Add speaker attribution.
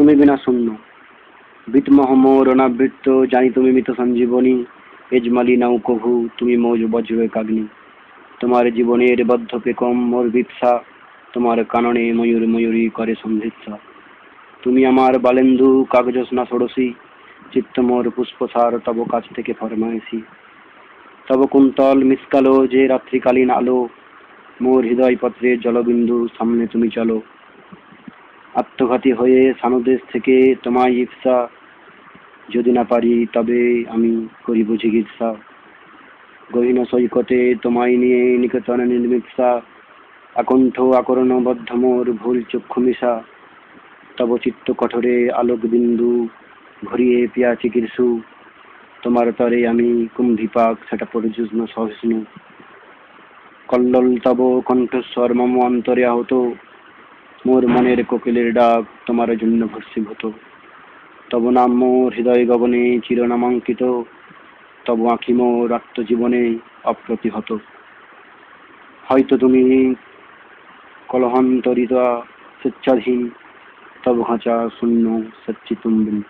Speaker 1: তুমি বিনা শূন্য। বিতমহ মোর অনাবৃত্ত, জানি তুমি মৃত সঞ্জীবনী। এজমালি নাও কভু, তুমি মৌজ বজ্র একাগ্নি। তোমার জীবনের বদ্ধ পেকম মোর বিপসা, তোমার কাননে ময়ূর ময়ূরী করে সন্ধিৎসা। তুমি আমার বালেন্দু কাগজস্না ষোড়শী, চিত্ত মোর পুষ্পসার তব কাছ থেকে ফরমাইছি। তব কুন্তল মিসকালো যে রাত্রিকালীন আলো, মোর হৃদয় পত্রে জলবিন্দু সামনে তুমি চলো। আত্মঘাতী হয়ে সানুদেশ থেকে তোমায় ইপসা, যদি না পারি তবে আমি করিব চিকিৎসা। গহীন সৈকতে তোমায় নিয়ে নিকেতন নির্মিৎসা, আকণ্ঠ আকরণ বদ্ধ মোর ভুল চক্ষু মিশা। তব চিত্ত কঠোরে আলোক বিন্দু ঘুরিয়ে পিয়া চিকিৎসু। তোমার তরে আমি কুম্ভিপাক সেটা পরিযুগ্ন সহিষ্ণু। কল্লোল তব কণ্ঠস্বর মম অন্তরে আহত, মোর মনের কোকিলের ডাক তোমার জন্য ভস্মীভূত। তব নাম মোর হৃদয় গগনে চিরনামাঙ্কিত, তব আঁখি মোর আত্মজীবনে অপ্রতিহত। হয়তো তুমি কলহান্তরিতা স্বেচ্ছাধীন, তব খাঁচা শূন্য সচ্চিতুম্বিনী।